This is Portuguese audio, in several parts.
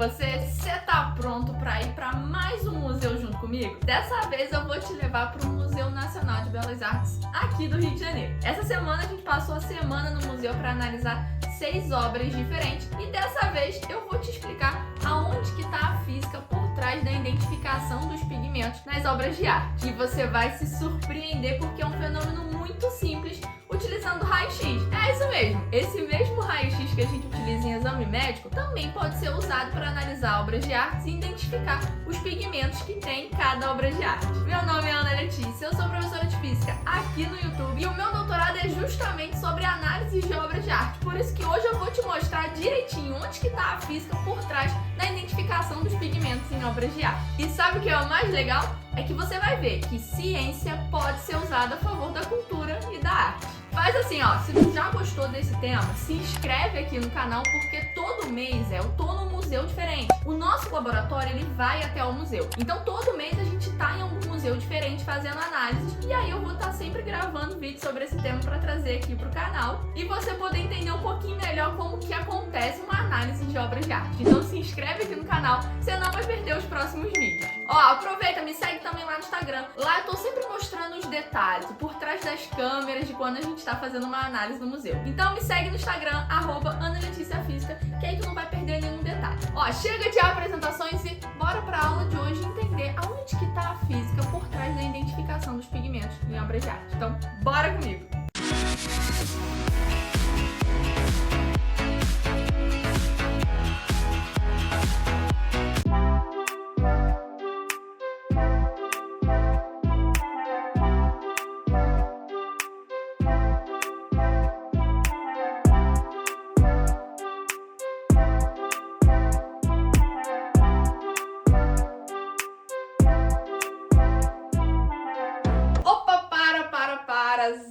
você? Você tá pronto para ir para mais um museu junto comigo? Dessa vez eu vou te levar para o Museu Nacional de Belas Artes aqui do Rio de Janeiro. Essa semana a gente passou a semana no museu para analisar 6 obras diferentes e dessa vez eu vou te explicar aonde que tá a física por trás da identificação dos pigmentos nas obras de arte. E você vai se surpreender porque é um fenômeno muito simples utilizando raio-x. É isso mesmo, esse mesmo raio-x que a gente utiliza em exame médico também pode ser usado para analisar obras de arte e identificar os pigmentos que tem em cada obra de arte. Meu nome é Ana Letícia, eu sou professora de física aqui no YouTube e o meu doutorado é justamente sobre análise de obras de arte. Por isso que hoje eu vou te mostrar direitinho onde que está a física por trás da identificação dos pigmentos em obras de arte. E sabe o que é o mais legal? É que você vai ver que ciência pode ser usada a favor da cultura e da arte. Faz assim, ó, se tu já gostou desse tema, se inscreve aqui no canal porque todo mês eu tô num museu diferente. O nosso laboratório, ele vai até o museu. Então todo mês a gente tá em algum museu diferente fazendo análises e aí eu vou estar sempre gravando vídeos sobre esse tema para trazer aqui pro canal e você poder entender um pouquinho melhor como que acontece uma análise de obras de arte. Então se inscreve aqui no canal, você não vai perder os próximos vídeos. Ó, aproveita, me segue também lá no Instagram. Lá eu tô sempre mostrando os detalhes, por trás das câmeras de quando a gente tá fazendo uma análise no museu. Então me segue no Instagram, @AnaLeticiaFísica, que aí tu não vai perder nenhum detalhe. Ó, chega de apresentações e bora pra aula de hoje entender aonde que tá a física por trás da identificação dos pigmentos em obras de arte. Então, bora comigo!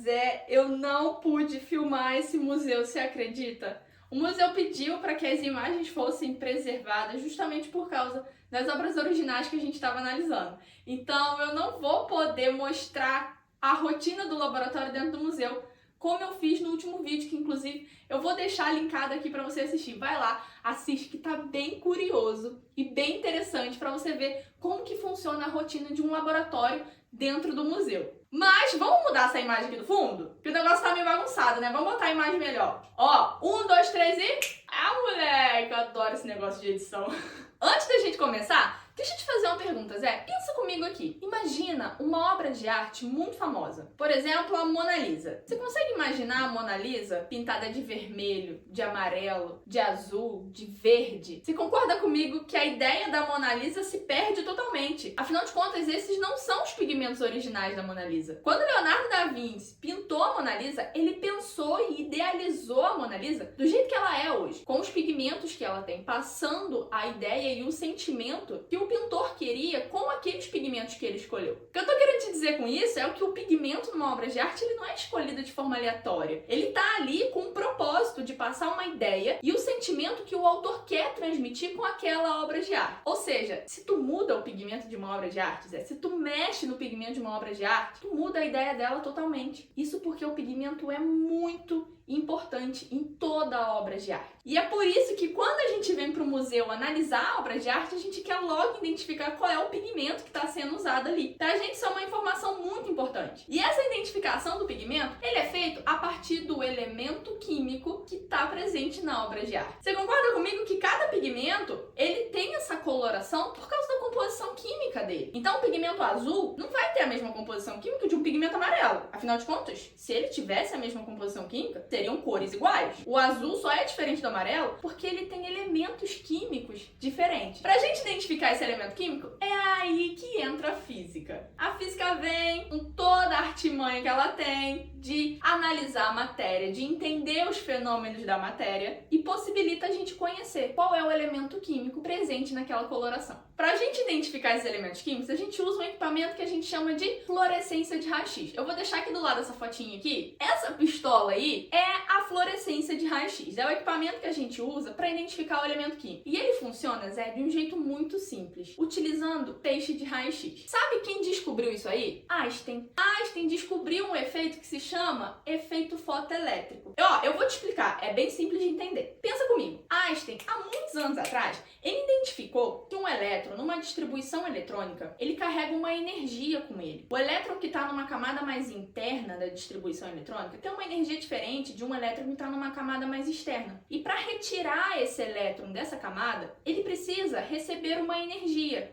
Zé, eu não pude filmar esse museu, você acredita? O museu pediu para que as imagens fossem preservadas justamente por causa das obras originais que a gente estava analisando. Então eu não vou poder mostrar a rotina do laboratório dentro do museu, como eu fiz no último vídeo, que inclusive eu vou deixar linkado aqui para você assistir. Vai lá, assiste que tá bem curioso e bem interessante para você ver como que funciona a rotina de um laboratório dentro do museu. Mas vamos mudar essa imagem aqui do fundo? Porque o negócio tá meio bagunçado, né? Vamos botar a imagem melhor. Ó, 1, 2, 3 e... Ah, moleque, eu adoro esse negócio de edição. Antes da gente começar, deixa eu te fazer uma pergunta, Zé. Pensa comigo aqui. Imagina uma obra de arte muito famosa. Por exemplo, a Mona Lisa. Você consegue imaginar a Mona Lisa pintada de vermelho, de amarelo, de azul, de verde? Você concorda comigo que a ideia da Mona Lisa se perde totalmente? Afinal de contas, esses não são os pigmentos originais da Mona Lisa. Quando Leonardo da Vinci pintou a Mona Lisa, ele pensou e idealizou a Mona Lisa do jeito que ela é hoje, com os pigmentos que ela tem, passando a ideia e o sentimento que o pintor queria com aqueles pigmentos que ele escolheu. O que eu tô querendo te dizer com isso é que o pigmento numa obra de arte ele não é escolhido de forma aleatória. Ele tá ali com o propósito de passar uma ideia e o sentimento que o autor quer transmitir com aquela obra de arte. Ou seja, se tu muda o pigmento de uma obra de arte, Zé, se tu mexe no pigmento de uma obra de arte, tu muda a ideia dela totalmente. Isso porque o pigmento é muito importante em toda a obra de arte. E é por isso que quando a gente vem para o museu analisar a obra de arte, a gente quer logo identificar qual é o pigmento que está sendo usado ali. Pra gente isso é uma informação muito importante. E essa identificação do pigmento, ele é feito a partir do elemento químico que está presente na obra de arte. Você concorda comigo que cada pigmento, ele tem essa coloração por causa da composição química dele. Então o pigmento azul não vai ter a mesma composição química de um pigmento amarelo. Afinal de contas, se ele tivesse a mesma composição química, seriam cores iguais. O azul só é diferente do amarelo porque ele tem elementos químicos diferentes. Pra gente identificar esse elemento químico, é aí que entra a física. A física vem com toda a artimanha que ela tem de analisar a matéria, de entender os fenômenos da matéria e possibilita a gente conhecer qual é o elemento químico presente naquela coloração. Pra gente identificar esses elementos químicos, a gente usa um equipamento que a gente chama de fluorescência de raio-x. Eu vou deixar aqui do lado essa fotinha aqui. Essa pistola aí é a fluorescência de raio-x. É o equipamento que a gente usa para identificar o elemento químico. E ele funciona, Zé, de um jeito muito simples, utilizando peixe de raio-x. Sabe quem descobriu isso aí? Einstein. Einstein descobriu um efeito que se chama efeito fotoelétrico. Eu vou te explicar, é bem simples de entender. Pensa comigo. Einstein, há muitos anos atrás, ele identificou que um elétron numa distribuição eletrônica, ele carrega uma energia com ele. O elétron que está numa camada mais interna da distribuição eletrônica tem uma energia diferente de um elétron que está numa camada mais externa. E para retirar esse elétron dessa camada, ele precisa receber uma energia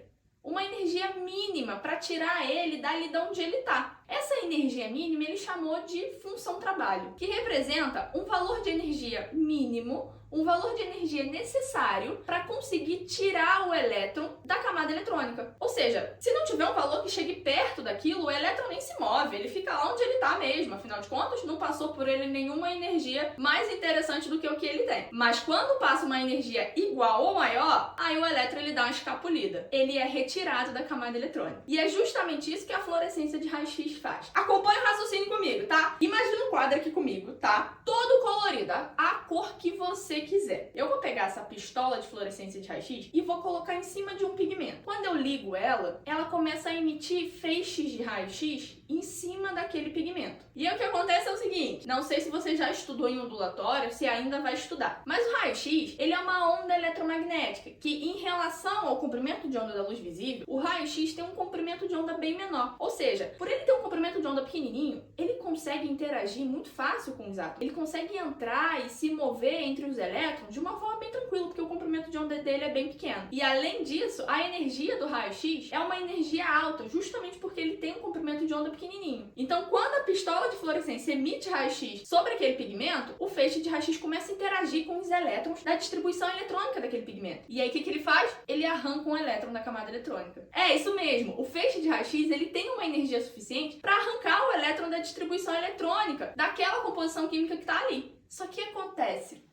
mínima para tirar ele dali de onde ele está. Essa energia mínima ele chamou de função trabalho, que representa um valor de energia mínimo, um valor de energia necessário para conseguir tirar o elétron da camada eletrônica. Ou seja, se não tiver um valor que chegue perto daquilo, o elétron nem se move, ele fica lá onde ele está mesmo. Afinal de contas, não passou por ele nenhuma energia mais interessante do que o que ele tem. Mas quando passa uma energia igual ou maior, aí o elétron ele dá uma escapulida. Ele é retirado da camada eletrônica. E é justamente isso que a fluorescência de raio-x faz. Acompanhe o raciocínio comigo, tá? Imagina um quadro aqui comigo, tá? Todo colorido, a cor que você quiser. Eu vou pegar essa pistola de fluorescência de raio-x e vou colocar em cima de um pigmento. Quando eu ligo ela, ela começa a emitir feixes de raio-x em cima daquele pigmento. E aí o que acontece é o seguinte, não sei se você já estudou em ondulatório, se ainda vai estudar, mas o raio-x, ele é uma onda eletromagnética, que em relação ao comprimento de onda da luz visível, o raio-x tem um comprimento de onda bem menor. Ou seja, por ele ter um comprimento de onda pequenininho, ele consegue interagir muito fácil com os átomos. Ele consegue entrar e se mover entre os elétrons de uma forma bem tranquila, porque o comprimento de onda dele é bem pequeno. E além disso, a energia do raio-x é uma energia alta, justamente porque ele tem um comprimento de onda pequenininho. Então, quando a pistola de fluorescência emite raio-x sobre aquele pigmento, o feixe de raio-x começa a interagir com os elétrons da distribuição eletrônica daquele pigmento. E aí, o que ele faz? Ele arranca um elétron da camada eletrônica. É isso mesmo, o feixe de raio-x ele tem uma energia suficiente para arrancar o elétron da distribuição eletrônica daquela composição química que está ali. Só que acontece,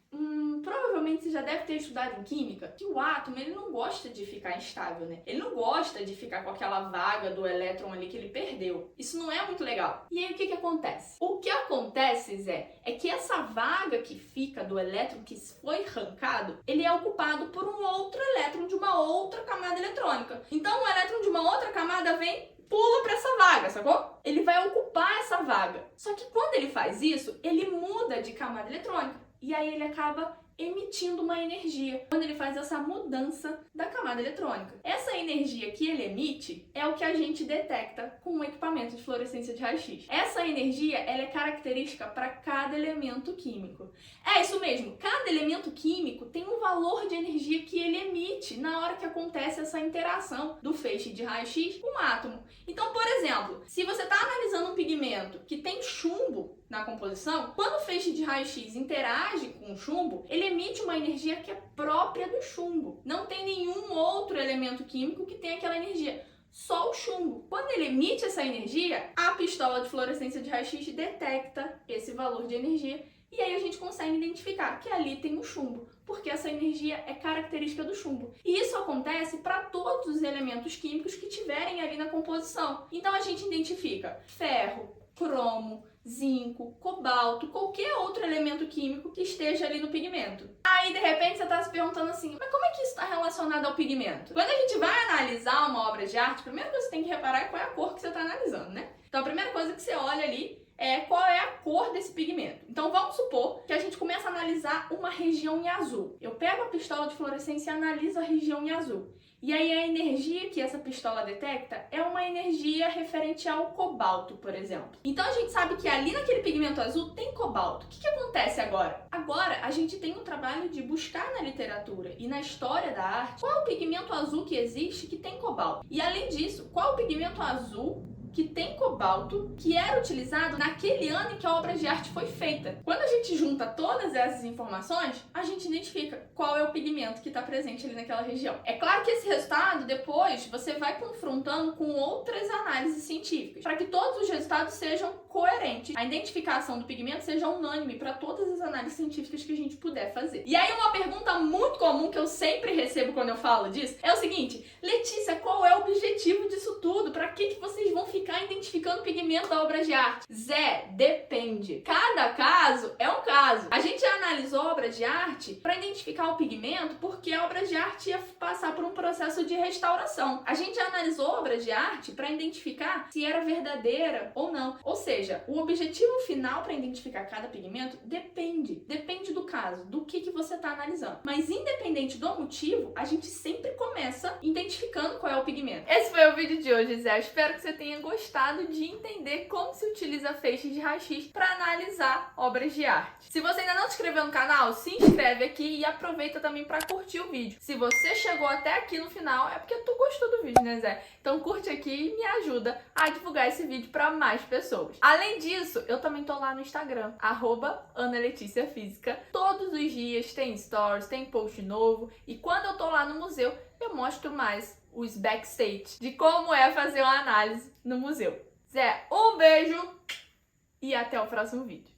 provavelmente você já deve ter estudado em química, que o átomo ele não gosta de ficar instável, né? Ele não gosta de ficar com aquela vaga do elétron ali que ele perdeu. Isso não é muito legal. E aí o que acontece? O que acontece, Zé, é que essa vaga que fica do elétron que foi arrancado, ele é ocupado por um outro elétron de uma outra camada eletrônica. Então o elétron de uma outra camada vem, pula para essa vaga, sacou? Ele vai ocupar essa vaga. Só que quando ele faz isso, ele muda de camada eletrônica. E aí ele acaba emitindo uma energia quando ele faz essa mudança da camada eletrônica. Essa energia que ele emite é o que a gente detecta com o equipamento de fluorescência de raio-x. Essa energia ela é característica para cada elemento químico. É isso mesmo, cada elemento químico tem um valor de energia que ele emite na hora que acontece essa interação do feixe de raio-x com o átomo. Então, por exemplo, se você está analisando um pigmento que tem chumbo na composição, quando o feixe de raio-x interage com o chumbo, ele emite uma energia que é própria do chumbo. Não tem nenhum outro elemento químico que tenha aquela energia. Só o chumbo. Quando ele emite essa energia, a pistola de fluorescência de raio-x detecta esse valor de energia e aí a gente consegue identificar que ali tem o chumbo, porque essa energia é característica do chumbo. E isso acontece para todos os elementos químicos que tiverem ali na composição. Então a gente identifica ferro, cromo, zinco, cobalto, qualquer outro elemento químico que esteja ali no pigmento. Aí, de repente, você está se perguntando assim, mas como é que isso está relacionado ao pigmento? Quando a gente vai analisar uma obra de arte, a primeira coisa que você tem que reparar é qual é a cor que você está analisando, né? Então, a primeira coisa que você olha ali é qual é a cor desse pigmento. Então, vamos supor que a gente começa a analisar uma região em azul. Eu pego a pistola de fluorescência e analiso a região em azul. E aí a energia que essa pistola detecta é uma energia referente ao cobalto, por exemplo. Então a gente sabe que ali naquele pigmento azul tem cobalto. O que acontece agora? Agora a gente tem o trabalho de buscar na literatura e na história da arte qual é o pigmento azul que existe que tem cobalto. E além disso, qual é o pigmento azul que tem cobalto, que era utilizado naquele ano em que a obra de arte foi feita. Quando a gente junta todas essas informações, a gente identifica qual é o pigmento que está presente ali naquela região. É claro que esse resultado, depois, você vai confrontando com outras análises científicas, para que todos os resultados sejam coerentes, a identificação do pigmento seja unânime para todas as análises científicas que a gente puder fazer. E aí uma pergunta muito comum que eu sempre recebo quando eu falo disso é o seguinte: Letícia, qual é o objetivo disso tudo? Para que vocês vão ficar ficar identificando o pigmento da obra de arte? Zé, depende. Cada caso é um caso. A gente já analisou obras de arte para identificar o pigmento porque a obra de arte ia passar por um processo de restauração. A gente já analisou obras de arte para identificar se era verdadeira ou não. Ou seja, o objetivo final para identificar cada pigmento depende do caso, do que você está analisando. Mas independente do motivo, a gente sempre começa identificando qual é o pigmento. Esse foi o vídeo de hoje, Zé. Espero que você tenha gostado de entender como se utiliza feixes de raio-x para analisar obras de arte. Se você ainda não se inscreveu no canal, se inscreve aqui e aproveita também para curtir o vídeo. Se você chegou até aqui no final, é porque tu gostou do vídeo, né, Zé? Então curte aqui e me ajuda a divulgar esse vídeo para mais pessoas. Além disso, eu também tô lá no Instagram, @AnaLeticiaFísica. Todos os dias tem stories, tem post novo, e quando eu tô lá no museu, eu mostro mais os backstage de como é fazer uma análise no museu. Zé, um beijo e até o próximo vídeo.